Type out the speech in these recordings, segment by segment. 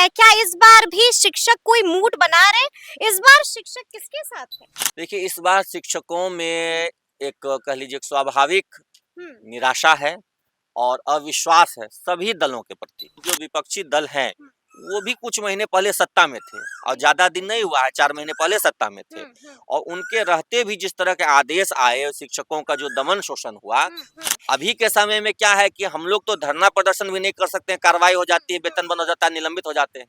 है, क्या इस बार भी शिक्षक कोई मूड बना रहे? इस बार शिक्षक किसके साथ है? देखिए, इस बार शिक्षकों में एक कह लीजिए एक स्वाभाविक हम्म। निराशा है और अविश्वास है सभी दलों के प्रति। जो विपक्षी दल हैं, हम्म। वो भी कुछ महीने पहले सत्ता में थे और ज़्यादा दिन नहीं हुआ है, 4 महीने पहले सत्ता में थे। हम्म। और उनके रहते भी जिस तरह के आदेश आए, शिक्षकों का जो दमन शोषण हुआ, हम्म। अभी के समय में क्या है कि हम लोग तो धरना प्रदर्शन भी नहीं कर सकते हैं, कार्रवाई हो जाती है, वेतन बंद हो जाता है, निलंबित हो जाते हैं।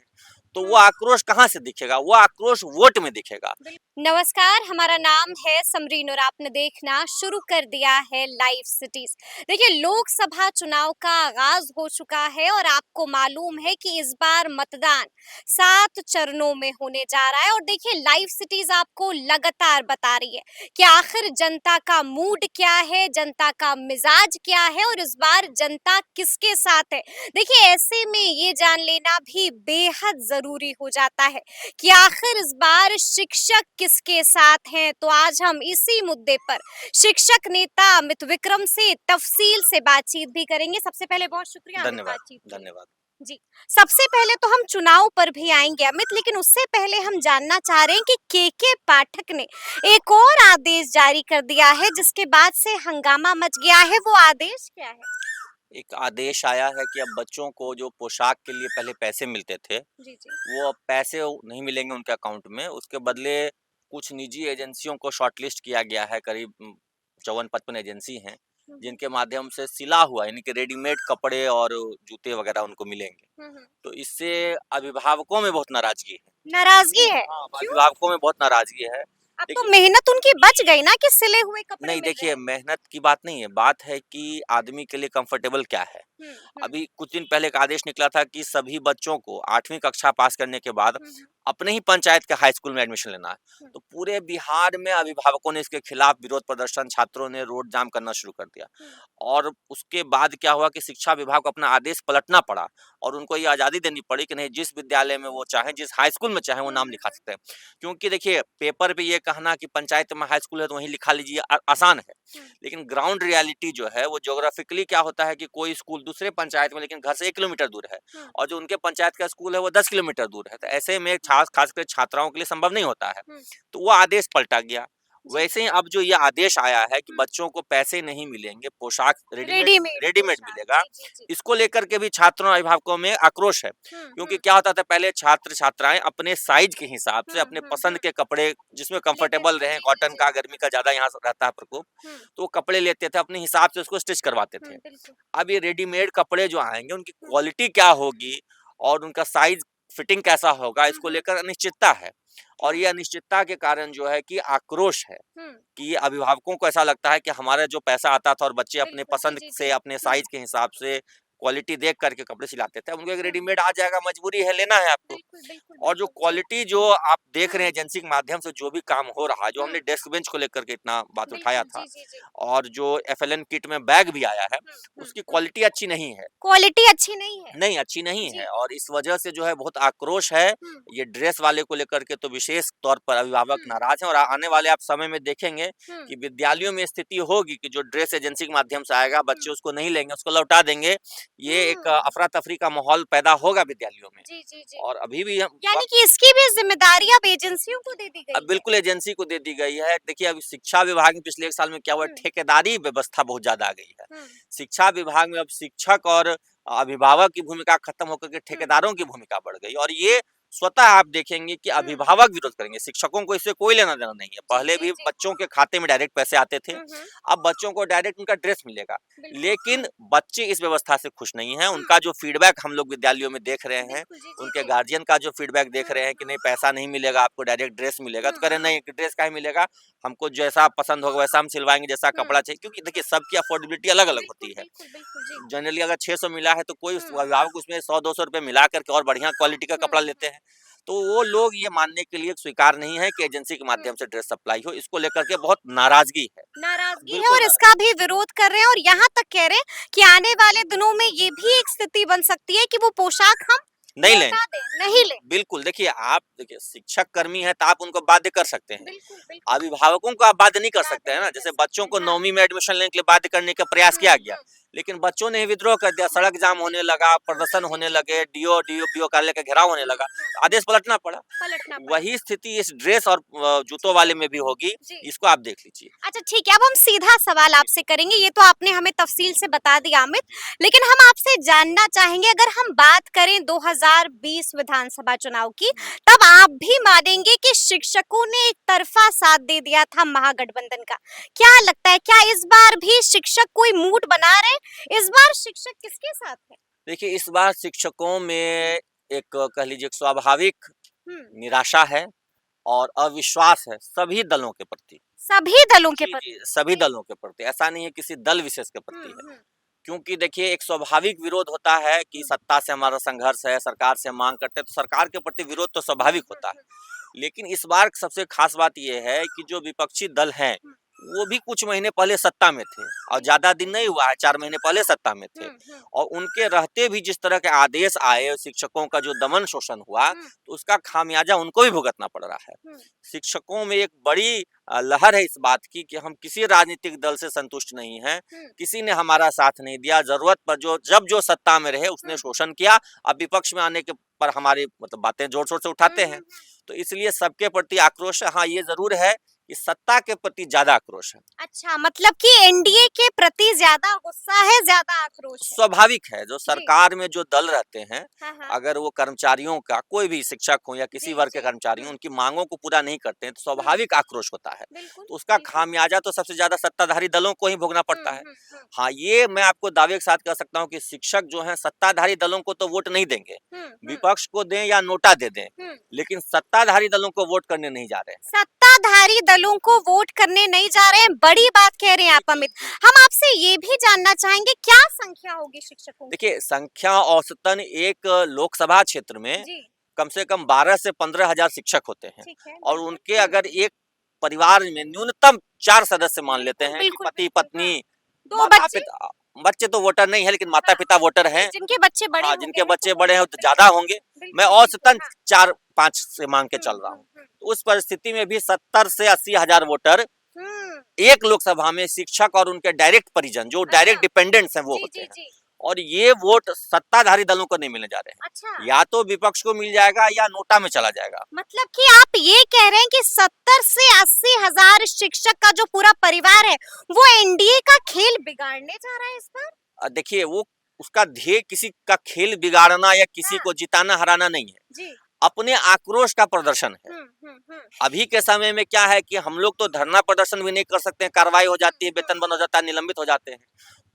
तो वो आक्रोश कहाँ से दिखेगा? वो आक्रोश वोट में दिखेगा। नमस्कार, हमारा नाम है समरीन और आपने देखना शुरू कर दिया है लाइव सिटीज। देखिए, लोकसभा चुनाव का आगाज हो चुका है और आपको मालूम है कि इस बार मतदान 7 चरणों में होने जा रहा है। और देखिए, लाइव सिटीज आपको लगातार बता रही है कि आखिर जनता का मूड क्या है, जनता का मिजाज क्या है और इस बार जनता किसके साथ है। देखिए, ऐसे में ये जान लेना भी बेहद जरूरी हो जाता है कि आखिर इस बार शिक्षक किसके साथ हैं। तो आज हम इसी मुद्दे पर शिक्षक नेता अमित विक्रम से तफसील से बातचीत भी करेंगे। सबसे पहले बहुत शुक्रिया अमित धन्यवाद, बातचीत के लिए। धन्यवाद। जी, सबसे पहले तो हम चुनाव पर भी आएंगे अमित, लेकिन उससे पहले हम जानना चाह रहे हैं कि के पाठक ने एक और आदेश जारी कर दिया है जिसके बाद से हंगामा मच गया है। वो आदेश क्या है? एक आदेश आया है कि अब बच्चों को जो पोशाक के लिए पहले पैसे मिलते थे, जी जी। वो अब पैसे नहीं मिलेंगे उनके अकाउंट में। उसके बदले कुछ निजी एजेंसियों को शॉर्टलिस्ट किया गया है, करीब 54-55 एजेंसी हैं, हम्म। जिनके माध्यम से सिला हुआ यानी कि रेडीमेड कपड़े और जूते वगैरह उनको मिलेंगे। हम्म। तो इससे अभिभावकों में बहुत नाराजगी है। नाराजगी है? हाँ, क्यों? अभिभावकों में बहुत नाराजगी है। अब तो देखिए, मेहनत उनकी बच गई ना कि सिले हुए कपड़े नहीं मिल रहे देखिए, हैं। मेहनत की बात नहीं है, बात है कि आदमी के लिए कंफर्टेबल क्या है। हम्म। अभी कुछ दिन पहले एक आदेश निकला था कि सभी बच्चों को 8वीं कक्षा पास करने के बाद हम्म। अपने ही पंचायत के हाई स्कूल में एडमिशन लेना है। हम्म। तो पूरे बिहार में अभिभावकों ने इसके खिलाफ विरोध प्रदर्शन, छात्रों ने रोड जाम करना शुरू कर दिया। हम्म। और उसके बाद क्या हुआ कि शिक्षा विभाग को अपना आदेश पलटना पड़ा और उनको ये आज़ादी देनी पड़ी कि नहीं, जिस विद्यालय में वो चाहें, जिस हाई स्कूल में चाहें, वो नाम लिखा सकते हैं। क्योंकि देखिए, पेपर पे ये कहना कि पंचायत में हाई स्कूल है तो वहीं लिखा लीजिए आसान है। हम्म। लेकिन ग्राउंड रियलिटी जो है वो ज्योग्राफिकली क्या होता है कि कोई स्कूल दूसरे पंचायत में लेकिन घर से 1 किलोमीटर दूर है हम्म। और जो उनके पंचायत का स्कूल है वो 10 किलोमीटर दूर है। तो ऐसे में खासकर छात्राओं के लिए संभव नहीं होता है। हम्म। तो वो आदेश पलटा गया। जी। वैसे ही अब जो ये आदेश आया है कि हम्म। बच्चों को पैसे नहीं मिलेंगे, पोशाक रेडीमेड रेडीमेड रेडीमेड पोशाक, मिलेगा। जी जी जी। इसको लेकर के भी छात्रों और अभिभावकों में आक्रोश है। क्योंकि हम्म। क्या होता था, पहले छात्र-छात्राएँ अपने साइज के हिसाब से, अपने हम्म। पसंद के कपड़े जिसमें लेते कंफर्टेबल थे, रहें, जी जी कॉटन जी। का, गर्मी का ज़्यादा यहाँ रहता है प्रकोप, हम्म। तो वो कपड़े लेते थे, अपने हिसाब से उसको स्टिच करवाते थे। बिल्कुल। अब ये रेडीमेड कपड़े जो आएँगे, उनकी हम्म। क्वालिटी क्या होगी और उनका साइज़ फिटिंग कैसा होगा, इसको हम्म। लेकर अनिश्चितता है। और ये हम्म। अनिश्चितता के कारण जो है कि आक्रोश है हम्म। कि ये अभिभावकों को ऐसा लगता है कि हमारा जो पैसा आता था और बच्चे अपने बिल्कुल, जी पसंद जी जी। से, अपने साइज़ के हिसाब से, क्वालिटी देख कर के कपड़े सिलाते थे। अब उनको एक रेडीमेड आ जाएगा, मजबूरी है, लेना है आपको। बिल्कुल बिल्कुल और जो बिल्कुल, जी। क्वालिटी जो आप देख रहे हैं हम्म। एजेंसी के माध्यम से जो भी काम हो रहा है, जो हमने हम्म। डेस्क बेंच को लेकर के इतना बात उठाया बिल्कुल, था जी जी जी। और जो एफएलएन किट में बैग भी आया है, उसकी हम्म। क्वालिटी अच्छी नहीं है। क्वालिटी अच्छी नहीं है? नहीं, अच्छी नहीं है जी। और इस वजह से जो है बहुत आक्रोश है। हम्म। ये ड्रेस वाले को लेकर के तो विशेष तौर पर अभिभावक हम्म। नाराज़ हैं और आने वाले आप समय में देखेंगे हम्म। कि विद्यालयों में स्थिति होगी कि जो ड्रेस एजेंसी के माध्यम से आएगा, हम्म। बच्चे उसको नहीं लेंगे, उसको लौटा देंगे। ये एक हम्म। अफरा-तफरी का माहौल पैदा होगा विद्यालयों में। जी जी जी। और अभी भी हम यानी वक़्त कि इसकी भी जिम्मेदारी अब एजेंसियों को दे दी अब गई है। बिल्कुल एजेंसी को दे दी गई है। देखिए, अभी शिक्षा विभाग में पिछले 1 साल में क्या हुआ, हम्म। ठेकेदारी व्यवस्था बहुत ज़्यादा आ गई है। हम्म। शिक्षा विभाग में अब शिक्षक और अभिभावक की भूमिका खत्म होकर के हम्म। ठेकेदारों की भूमिका बढ़ गई और ये स्वतः आप देखेंगे कि हम्म। अभिभावक विरोध करेंगे, शिक्षकों को इससे कोई लेना-देना नहीं है। जी पहले जी भी जी। बच्चों के खाते में डायरेक्ट पैसे आते थे, हम्म। अब बच्चों को डायरेक्ट उनका ड्रेस मिलेगा। बिल्कुल। लेकिन बच्चे इस व्यवस्था से खुश नहीं हैं, हम्म। उनका जो फीडबैक हम लोग विद्यालयों में देख रहे हैं, बिल्कुल, जी जी उनके जी। गार्जियन का जो फीडबैक देख रहे हैं कि नहीं, पैसा नहीं मिलेगा आपको, डायरेक्ट ड्रेस मिलेगा, तो कह रहे हैं नहीं, ड्रेस काहे मिलेगा, हमको जैसा पसंद होगा वैसा हम सिलवाएँगे, जैसा कपड़ा चाहिए, क्योंकि देखिए सबकी अफोर्डेबिलिटी अलग-अलग बिल्कुल होती है। बिल्कुल बिल्कुल, जी। जनरली अगर 600 मिला है तो कोई उस हम्म। अभिभावक उसमें 100-200 रुपए मिला करके और बढ़िया क्वालिटी का कपड़ा लेते हैं। तो वो लोग ये मानने के लिए स्वीकार नहीं है कि एजेंसी के हम्म। माध्यम से ड्रेस सप्लाई हो, इसको लेकर के बहुत नाराज़गी है। नाराजगी है बिल्कुल और इसका भी विरोध कर रहे हैं और यहाँ तक कह रहे हैं कि आने वाले दिनों में ये भी एक स्थिति बन सकती है कि वो पोशाक हम नहीं लें। लौटा दें, नहीं लें। बिल्कुल, देखिए आप देखिए शिक्षक कर्मी हैं तो आप उनको बाध्य कर सकते हैं। बिल्कुल बिल्कुल। अभिभावकों को आप बाध्य नहीं कर बात सकते हैं ना, नहीं कर जैसे बच्चों सकते, को हाँ। 9वीं में एडमिशन लेने के लिए बाध्य करने का प्रयास किया गया। हम्म। लेकिन बच्चों ने ही विद्रोह कर दिया, सड़क जाम होने लगा, प्रदर्शन होने लगे, बीओ कार्यालय का घेराव होने लगा, तो आदेश पलटना पड़ा। पलटना पड़ा। वही स्थिति इस ड्रेस और जूतों वाले में भी होगी, जी। इसको आप देख लीजिए। अच्छा ठीक है, अब हम सीधा सवाल आपसे करेंगे, ये तो आपने हमें तफ़सील से बता दिया अमित, लेकिन हम आपसे जानना चाहेंगे अगर हम बात करें 2020 विधानसभा चुनाव की, तब आप भी मानेंगे कि शिक्षकों ने एक तरफा साथ दे दिया था महागठबंधन का। क्या लगता है, क्या इस बार भी शिक्षक कोई मूड बना रहे हैं? इस बार शिक्षक किसके साथ है? देखिए, इस बार शिक्षकों में एक कह लीजिए एक स्वाभाविक हुँ, निराशा है और अविश्वास है सभी दलों के प्रति। सभी दलों के जी, प्रति। जी, सभी जी। दलों के प्रति, ऐसा नहीं है किसी दल विशेष के हुँ, प्रति है। हुँ, क्योंकि देखिए एक स्वाभाविक विरोध होता है कि हुँ, सत्ता से हमारा संघर्ष है, सरकार से हम माँग करते हैं, तो सरकार के प्रति विरोध तो हुँ, स्वाभाविक हुँ, होता है। हुँ, लेकिन इस बार सबसे खास बात ये है कि जो विपक्षी दल हैं, हुँ, वो भी कुछ महीने पहले सत्ता में थे और जी। ज़्यादा दिन नहीं हुआ है, 4 महीने पहले सत्ता में थे। हुँ, हुँ, और उनके रहते भी जिस तरह के आदेश आए, शिक्षकों का जो दमन शोषण हुआ, हुँ, तो उसका खामियाजा उनको भी भुगतना पड़ रहा है। हुँ, शिक्षकों में एक बड़ी लहर है इस बात की कि हम किसी राजनीतिक दल से संतुष्ट नहीं हैं, हुँ, किसी ने हमारा साथ नहीं दिया, ज़रूरत पर जब जो सत्ता में रहे उसने हुँ, शोषण किया, अब विपक्ष में आने के पर हमारी मतलब बातें ज़ोर-शोर से हुँ, उठाते हुँ, हैं। हुँ। तो इसलिए सबके प्रति आक्रोश है। हाँ, ये ज़रूर है कि सत्ता के प्रति ज़्यादा आक्रोश है। अच्छा, मतलब कि एनडीए के प्रति ज़्यादा गुस्सा है, ज़्यादा आक्रोश है। स्वाभाविक है, जो जी। सरकार में जो दल रहते हैं, हाँ, हाँ। अगर वो कर्मचारियों का कोई भी शिक्षक हो या किसी जी, वर्ग के जी। कर्मचारी हों, हुँ, उनकी माँगों को पूरा नहीं करते हैं, तो हुँ, स्वाभाविक आक्रोश होता है। बिल्कुल, तो उसका बिल्कुल। खामियाजा तो सबसे ज़्यादा सत्ताधारी दलों को ही भोगना हुँ, पड़ता है। हुँ, हुँ, हाँ, ये मैं आपको दावे के साथ कह सकता हूँ कि शिक्षक जो हैं सत्ताधारी दलों को तो वोट नहीं देंगे, हुँ, हुँ, विपक्ष को दें या नोटा दे दें, हुँ। लेकिन सत्ताधारी दलों को वोट करने नहीं जा रहे हैं। सत्ताधारी दलों को वोट करने नहीं जा रहे हैं, बड़ी बात कह रहे हैं जी, आप जी, अमित। जी। हम आपसे ये भी जानना चाहेंगे क्या संख्या होगी शिक्षकों की? देखिए, संख्या औसतन एक लोकसभा क्षेत्र में जी, कम से कम 12 से 15,000 शिक्षक होते हैं ठीक है, और बिल्कुल। उनके अगर एक परिवार में न्यूनतम 4 सदस्य मान लेते बिल्कुल, हैं कि बिल्कुल, बिल्कुल, हाँ। पति-पत्नी, 2 बच्चे? माता-पिता बच्चे तो वोटर नहीं है लेकिन हाँ, माता-पिता वोटर जी, हैं। जिनके बच्चे बड़े हाँ, हो गए जिनके हैं तो बच्चे वो बड़े हैं वोट तो ज़्यादा करेंगे। होंगे। मैं बिल्कुल, बिल्कुल, औसतन हाँ। 4-5 से मांग के हुँ, चल रहा हुँ, हूँ। हुँ। तो उस परिस्थिति में भी 70 से 80 हज़ार वोटर हुँ, एक लोकसभा में शिक्षक और उनके डायरेक्ट परिजन जो अच्छा। डायरेक्ट डिपेंडेंट्स हैं वो जी, होते जी, हैं। जी। और ये वोट सत्ताधारी दलों को नहीं मिलने जा रहे अच्छा। हैं। या तो विपक्ष को मिल जाएगा या नोटा में चला जाएगा। मतलब कि आप ये कह रहे हैं कि 70 से 80 हजार शिक्षक का जो पूरा परिवार है, वो एनडीए का खेल बिगाड़ने जा रहा है इस बार? देखिए वो उसका ध्येय किसी का खेल बिगाड़ना या किसी हाँ, को जिताना हराना नहीं है। जी। अपने आक्रोश का प्रदर्शन है। हुँ, हुँ, हुँ, अभी के समय में क्या है कि हम लोग तो धरना प्रदर्शन भी नहीं कर सकते हैं, कार्रवाई हो हुँ, जाती है, हुँ, वेतन बंद हो जाता है, निलंबित हो जाते हैं।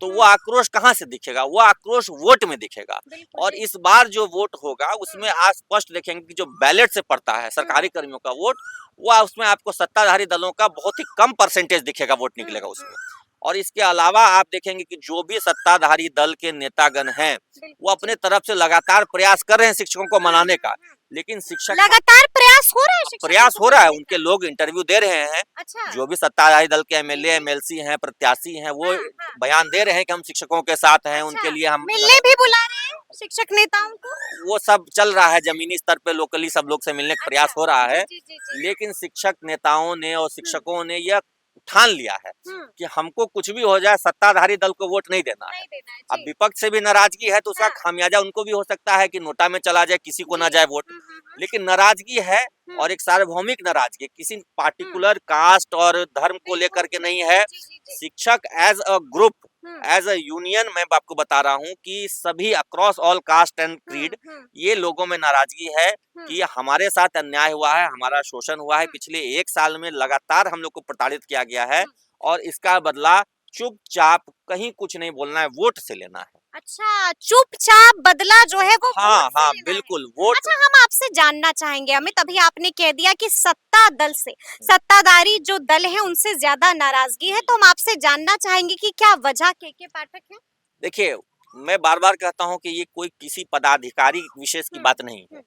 तो वो हुँ। आक्रोश कहाँ से दिखेगा? वो आक्रोश वोट में दिखेगा। बिल्कुल, और इस बिल्कुल। बार जो वोट होगा हुँ, उसमें आप स्पष्ट देखेंगे कि जो बैलेट से पड़ता है हुँ, सरकारी कर्मियों का वोट, वो उसमें आपको सत्ताधारी दलों का बहुत ही कम परसेंटेज दिखेगा, वोट हुँ, निकलेगा हुँ। उसमें। और इसके अलावा आप देखेंगे कि जो भी सत्ताधारी दल के नेतागण हैं, वो बिल्कुल, जी। अपने तरफ से लगातार प्रयास कर रहे हैं शिक्षकों को हुँ, मनाने हुँ, का। हुँ। लेकिन शिक्षक लगातार प्रयास हो रहा है शिक्षकों प्रयास को हो रहा है, मनाने उनके का? लोग इंटरव्यू दे रहे हैं, अच्छा। जो भी सत्ताधारी दल के जी, एमएलए, जी। एमएलसी हैं, प्रत्याशी हैं, वो हाँ, हाँ। बयान दे रहे हैं कि हम शिक्षकों के साथ हैं, अच्छा, उनके लिए हम मिलने भी बुला रहे हैं शिक्षक नेताओं को? वो सब चल रहा है ज़मीनी स्तर पे लोकली सब लोग से मिलने का अच्छा। प्रयास हो रहा जी, है। जी, जी, जी। लेकिन शिक्षक नेताओं ने और हुँ, शिक्षकों ने यह ठान लिया है हुँ। कि हमको कुछ भी हो जाए सत्ताधारी दल को वोट नहीं देना है। नहीं देना है, अब जी। विपक्ष से भी नाराज़गी है तो उसका हाँ, खामियाजा उनको भी हो सकता है कि नोटा में चला जाए, किसी को जी। ना जाए वोट। हुँ, हुँ, हुँ। लेकिन नाराज़गी है हुँ, और एक सार्वभौमिक नाराज़गी, किसी हुँ। पार्टिकुलर कास्ट और धर्म को बिल्कुल, लेकर के नहीं बिल्कुल। है। जी, जी, जी। शिक्षक as a group, hmm, as a union मैं आपको बता रहा हूँ कि सभी across all caste and hmm, creed hmm, ये लोगों में नाराज़गी है हुँ, कि हमारे साथ अन्याय हुआ है, हमारा शोषण हुआ है, हुँ, पिछले 1 साल में लगातार हम लोग को प्रताड़ित किया गया है हुँ। और इसका बदला चुपचाप कहीं कुछ नहीं बोलना है, वोट से लेना है। अच्छा, चुपचाप बदला जो है वो वोट हाँ, से हाँ, लेना है। बिल्कुल, वोट। अच्छा हम आपसे जानना चाहेंगे अमित, अभी आपने कह दिया कि सत्ता दल से, सत्ताधारी जो दल है उनसे ज़्यादा नाराज़गी है, तो हम आपसे जानना चाहेंगे कि क्या वजह के पाठक है? देखिए, मैं बार-बार कहता हूँ कि ये कोई किसी पदाधिकारी विशेष की हुँ, बात नहीं है। हुँ,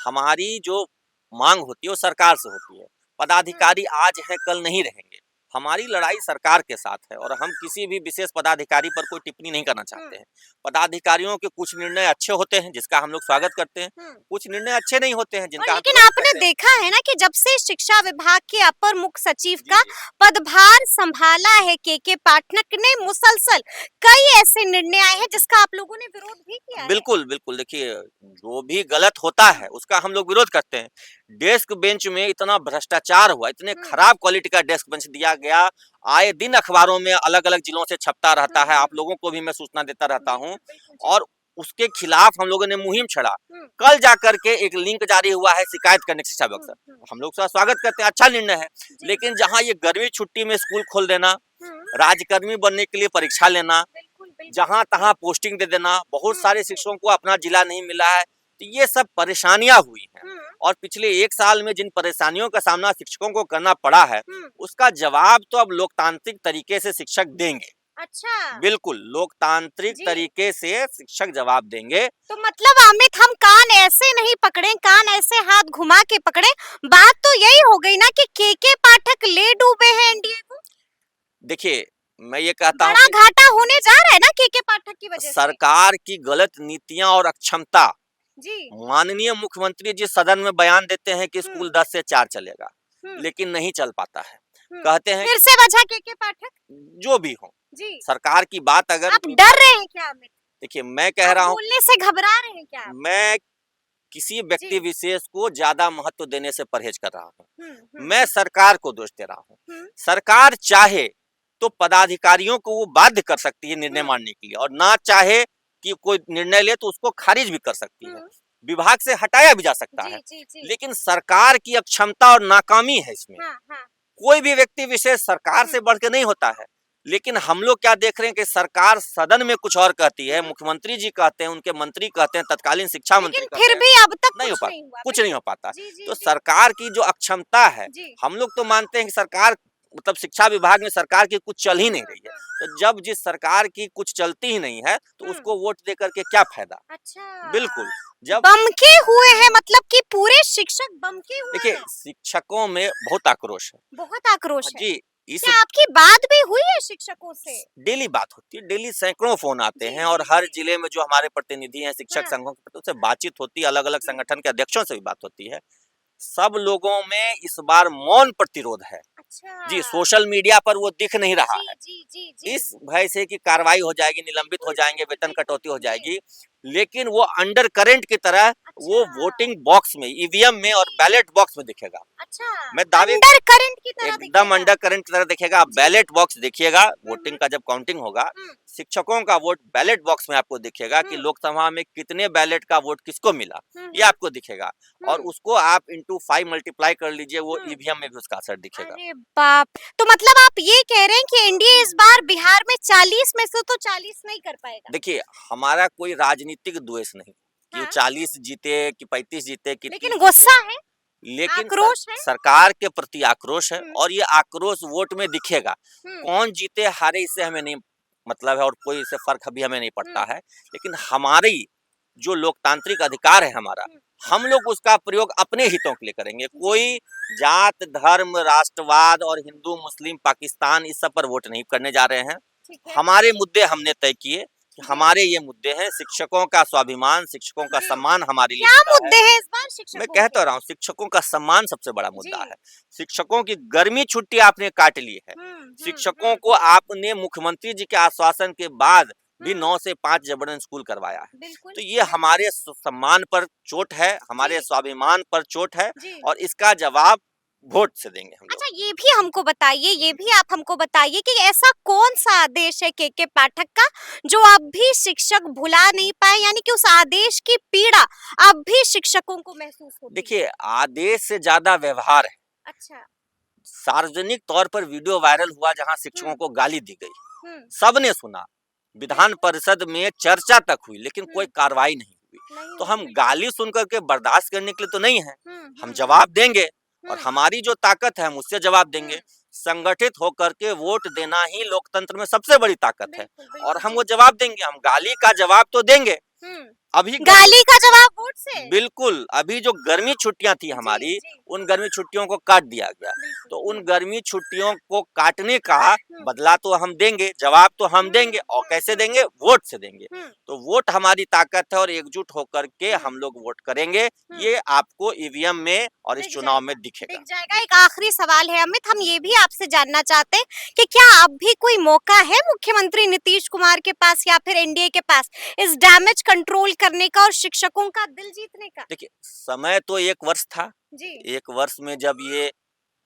हमारी जो माँग होती है वो सरकार से होती है। हुँ, पदाधिकारी आज हैं, कल नहीं रहेंगे। हमारी लड़ाई सरकार के साथ है और हम किसी भी विशेष पदाधिकारी पर कोई टिप्पणी नहीं करना चाहते हैं। पदाधिकारियों के कुछ निर्णय अच्छे होते हैं जिसका हम लोग स्वागत करते हैं, कुछ निर्णय अच्छे नहीं होते हैं और जिनका हम लेकिन विरोध आपने करते हैं। देखा है ना कि जब से शिक्षा विभाग के अपर मुख्य सचिव जी, का जी। पदभार संभाला है के पाठक ने, मुसलसल कई ऐसे निर्णय आए हैं जिसका आप लोगों ने विरोध भी किया है। बिल्कुल, बिल्कुल। देखिए, जो भी गलत होता है, उसका हम लोग विरोध करते हैं। डेस्क बेंच में इतना भ्रष्टाचार हुआ, इतने हुँ, खराब क्वालिटी का डेस्क बेंच दिया गया, आए दिन अखबारों में अलग-अलग जिलों से छपता रहता है, आप लोगों को भी मैं सूचना देता रहता हूँ बिल्कुल, बिल्कुल, जी। और उसके खिलाफ हम लोगों ने मुहिम छेड़ा। हुँ, कल जाकर के एक लिंक जारी हुआ है शिकायत करने के शिक्षा विभाग हुँ, से। हुँ, हम लोग उसका स्वागत करते हैं, अच्छा निर्णय है। जी। लेकिन जहाँ ये गर्मी छुट्टी में स्कूल खोल देना, हुँ, राज्यकर्मी बनने के लिए परीक्षा लेना, बिल्कुल, बिल्कुल, जहाँ-तहाँ जी। पोस्टिंग दे देना, बहुत हुँ, सारे शिक्षकों को अपना जिला नहीं मिला है, तो ये सब परेशानियाँ हुई हैं। हुँ, और पिछले 1 साल में जिन परेशानियों का सामना शिक्षकों को करना पड़ा है, हुँ, उसका जवाब तो अब लोकतांत्रिक तरीके से शिक्षक देंगे। अच्छा। बिल्कुल, लोकतांत्रिक जी। तरीके से शिक्षक जवाब देंगे। तो मतलब अमित, हम कान ऐसे नहीं पकड़े, कान ऐसे हाथ घुमा के पकड़े। बात तो यही हो गई ना कि के पाठक ले डूबे हैं एनडीए को। देखिए, मैं ये कहता हूँ बड़ा कि घाटा होने जा रहा है ना के पाठक की वजह से। सरकार की गलत नीतियाँ और अक्षमता, जी। माननीय मुख्यमंत्री जी सदन में बयान देते हैं कि हुँ, स्कूल 10 से 4 चलेगा, हुँ, लेकिन नहीं चल पाता है। हुँ। कहते हैं फिर कि से वजह के पाठक। जो भी हो, जी। सरकार की बात अगर आप उनकी डर रहे हैं क्या अमित? देखिए, मैं कह आप रहा हूँ, बोलने से घबरा रहे हैं क्या आप? मैं किसी व्यक्ति जी। विशेष को ज़्यादा महत्व देने से परहेज़ कर रहा हूँ। हुँ, हुँ, मैं सरकार को दोष दे रहा हूँ। हुँ, सरकार चाहे तो पदाधिकारियों को वो बाध्य कर सकती है निर्णय हुँ, मानने के लिए और ना चाहे कि कोई निर्णय ले तो उसको खारिज भी कर सकती है। हुँ। विभाग से हटाया भी जा सकता जी, है। जी, जी। लेकिन सरकार की अक्षमता और नाकामी है इसमें। हाँ, हाँ। कोई भी व्यक्ति विशेष सरकार हुँ, से बढ़ के नहीं होता है। लेकिन हम लोग क्या देख रहे हैं कि सरकार सदन में कुछ और कहती है, हुँ। मुख्यमंत्री जी कहते हैं, उनके मंत्री कहते हैं, तत्कालीन शिक्षा मंत्री लेकिन कहते फिर हैं, भी अब तक नहीं हो कुछ पाता, नहीं हुआ, कुछ नहीं बिल्कुल। हो पाता। जी, जी, तो जी। सरकार की जो अक्षमता है, जी। हम लोग तो मानते हैं कि सरकार मतलब शिक्षा विभाग में सरकार की कुछ चल हुँ, ही नहीं हुँ, रही है। हुँ, तो जब जिस सरकार की कुछ चलती ही नहीं है, तो हुँ। उसको वोट दे करके क्या फ़ायदा? अच्छा। बिल्कुल, जब बमके हुए हैं, मतलब कि पूरे शिक्षक बमके हुए देखिए हैं। शिक्षकों में बहुत आक्रोश है। बहुत आक्रोश है। जी, इस क्या आपकी बात भी हुई है शिक्षकों से? डेली बात होती है, डेली सैकड़ों फ़ोन आते जी, हैं और जी, हर जी। जिले में जो हमारे प्रतिनिधि हैं, शिक्षक हाँ। संघों के उनसे बातचीत होती है, अलग-अलग हुँ, संगठन के अध्यक्षों से भी बात होती है। सब लोगों में इस बार मौन प्रतिरोध है। जी, अच्छा। सोशल मीडिया पर वो दिख नहीं रहा जी, है। जी, जी, जी। इस भय से कि कार्रवाई हो जाएगी, निलंबित हो बिल्कुल, जाएँगे, बिल्कुल, वेतन बिल्कुल। कटौती हो जी। जाएगी, लेकिन वो अंडर करंट की तरह वो अच्छा। वोटिंग बॉक्स में, ईवीएम में और जी। बैलेट बॉक्स में दिखेगा। अच्छा। मैं दावे अंडर करंट की तरह एकदम दिखेगा। अंडर करंट की तरह दिखेगा, आप जी। बैलेट बॉक्स देखिएगा, हुँ, हुँ, वोटिंग का जब काउंटिंग होगा, हुँ, शिक्षकों का वोट बैलेट बॉक्स में आपको दिखेगा कि हुँ, लोकसभा में कितने बैलेट का वोट किसको मिला, हुँ, ये हुँ, आपको दिखेगा और हुँ, उसको आप इंटू 5 मल्टीप्लाई कर लीजिए, वो हुँ। ईवीएम में भी उसका असर दिखेगा। अरे बाप! तो मतलब आप ये कह रहे हैं कि एनडीए इस बार बिहार में 40 में से तो 40 नहीं कर पाएगा? देखिए, हमारा कोई राजनीतिक द्वेष नहीं, कि वो हाँ, 40 जीते, कि 35 जीते, कि 30 लेकिन जीते, गुस्सा है, लेकिन आक्रोश है। सरकार के प्रति आक्रोश है हुँ, और ये आक्रोश वोट में दिखेगा। हुँ, कौन जीते हारे इससे हमें नहीं मतलब है और कोई इससे फ़र्क अभी हमें नहीं पड़ता हुँ, है। लेकिन हमारी जो लोकतांत्रिक अधिकार है हमारा, हुँ। हम लोग उसका प्रयोग अपने हितों के लिए करेंगे। जी, कोई जात, धर्म, राष्ट्रवाद और हिंदू, मुस्लिम, पाकिस्तान इस सब पर वोट नहीं करने जा रहे हैं। ठीक है। हमारे मुद्दे हमने तय किए कि जी, हमारे ये मुद्दे हैं, शिक्षकों का स्वाभिमान, शिक्षकों का जी। सम्मान हमारे लिए क्या मुद्दा है। मुद्दे हैं इस बार मैं शिक्षकों कह के? तो रहा हूँ शिक्षकों का सम्मान सबसे बड़ा मुद्दा जी। है। शिक्षकों की गर्मी छुट्टी आपने काट ली है। हुँ, हुँ, शिक्षकों हुँ, को आपने मुख्यमंत्री जी के आश्वासन के बाद भी हुँ। 9 से 5 जबरन स्कूल करवाया है। बिल्कुल, तो ये हमारे सम्मान पर चोट है, हमारे जी, स्वाभिमान पर चोट है जी। और इसका जवाब वोट से देंगे हम लोग। अच्छा, ये भी हमको बताइए, ये भी आप हमको बताइए कि ऐसा कौन-सा आदेश है के पाठक का जो अब भी शिक्षक भुला नहीं पाए, यानी कि उस आदेश की पीड़ा अब भी शिक्षकों को महसूस होती है? देखिए, आदेश से ज़्यादा व्यवहार है। अच्छा। सार्वजनिक तौर पर वीडियो वायरल हुआ जहाँ शिक्षकों हुँ, को गाली दी गई। हुँ, सबने सुना। विधान बिल्कुल। परिषद में चर्चा तक हुई लेकिन कोई हुँ, कार्रवाई नहीं हुई। नहीं तो हुई, हम बिल्कुल। गाली सुन कर के बर्दाश्त करने के लिए तो नहीं हैं। हुँ, हम हुँ, हुँ, जवाब देंगे और हुँ, हमारी जो ताकत है हम उससे जवाब हुँ। देंगे। संगठित होकर के वोट देना ही लोकतंत्र में सबसे बड़ी ताकत है बिल्कुल, और बिल्कुल, हम जी। वो जवाब देंगे। हम गाली का जवाब तो देंगे। हुँ, अभी गाली का जवाब वोट से। बिल्कुल, अभी जो गर्मी छुट्टियाँ थी जी, हमारी, जी, उन गर्मी छुट्टियों को काट दिया गया। तो बिल्कुल। उन गर्मी छुट्टियों को काटने का हुँ, बदला तो हम देंगे, जवाब तो हम हुँ, देंगे और हुँ, कैसे हुँ, देंगे? वोट से देंगे। हुँ, तो वोट हमारी ताकत है और एकजुट होकर के हुँ, हम लोग वोट करेंगे। हुँ। ये आपको ईवीएम में और इस दिख चुनाव जाएगा, में दिखेगा। दिख जाएगा। जी। एक आखिरी सवाल है अमित, हम ये भी आपसे जानना चाहते हैं कि क्या अब भी कोई मौका है मुख्यमंत्री नीतीश कुमार के पास या फिर एनडीए के पास इस डैमेज कंट्रोल करने का और शिक्षकों का दिल जीतने का? देखिए, समय तो 1 वर्ष था। जी। 1 वर्ष में जब ये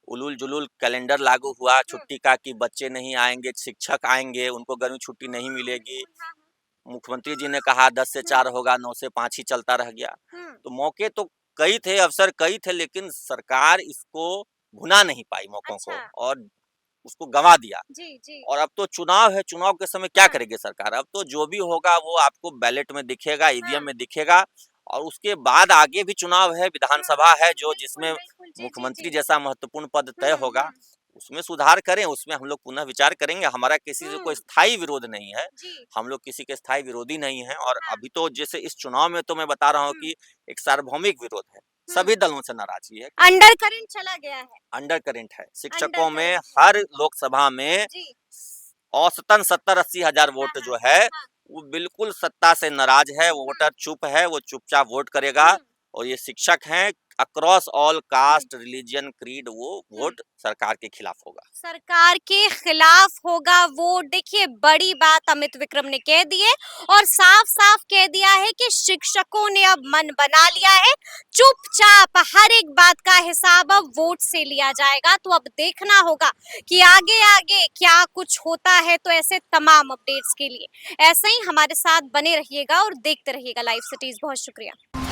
उलूल-जुलूल कैलेंडर लागू हुआ हुँ, छुट्टी का कि बच्चे नहीं आएँगे, शिक्षक आएँगे, उनको गर्मी छुट्टी नहीं बिल्कुल, मिलेगी। बिल्कुल। हाँ, हाँ। मुख्यमंत्री जी ने कहा 10 से हुँ, 4 होगा, 9 से 5 ही चलता रह गया। हुँ। तो मौके तो कई थे, अवसर कई थे, लेकिन सरकार इसको भुना नहीं पाई मौकों अच्छा। को और उसको गँवा दिया। जी, जी। और अब तो चुनाव है, चुनाव के समय क्या हाँ, करेगी सरकार? अब तो जो भी होगा वो आपको बैलेट में दिखेगा, ईवीएम हाँ, में दिखेगा और उसके बाद आगे भी चुनाव है, हाँ। विधानसभा है जो बिल्कुल, जिसमें बिल्कुल। जी, जी, मुख्यमंत्री जी। जैसा महत्वपूर्ण पद हुँ, तय होगा। हुँ, उसमें सुधार करें, उसमें हम लोग पुनः विचार करेंगे। हमारा किसी से कोई हुँ। स्थायी विरोध नहीं है। जी, हम लोग किसी के स्थायी विरोधी नहीं हैं और हाँ। अभी तो जैसे इस चुनाव में तो मैं बता रहा हूँ हुँ, कि एक सार्वभौमिक विरोध है। हुँ। सभी दलों से नाराज़गी है। अंडर करंट चला गया है। अंडर करंट है। अंडर शिक्षकों में करंट है। हर लोकसभा में जी। औसतन 70-80 हज़ार हाँ, वोट हाँ, जो है, हाँ। वो बिल्कुल सत्ता से नाराज़ है, वो हुँ, वोटर चुप है, वो चुपचाप वोट करेगा हुँ, और ये शिक्षक हैं अक्रॉस ऑल हुँ, कास्ट, रिलिजन, क्रीड वो हुँ। वोट सरकार के खिलाफ होगा। सरकार के खिलाफ होगा वोट। देखिए बड़ी बात अमित विक्रम ने कह दी है और साफ-साफ कह दिया है कि शिक्षकों ने अब मन बना लिया है। चुपचाप हर एक बात का हिसाब अब वोट से लिया जाएगा। तो अब देखना होगा कि आगे-आगे क्या कुछ होता है। तो ऐसे तमाम अपडेट्स के लिए ऐसे ही हमारे साथ बने रहिएगा और देखते रहिएगा लाइव सिटीज़। बहुत शुक्रिया।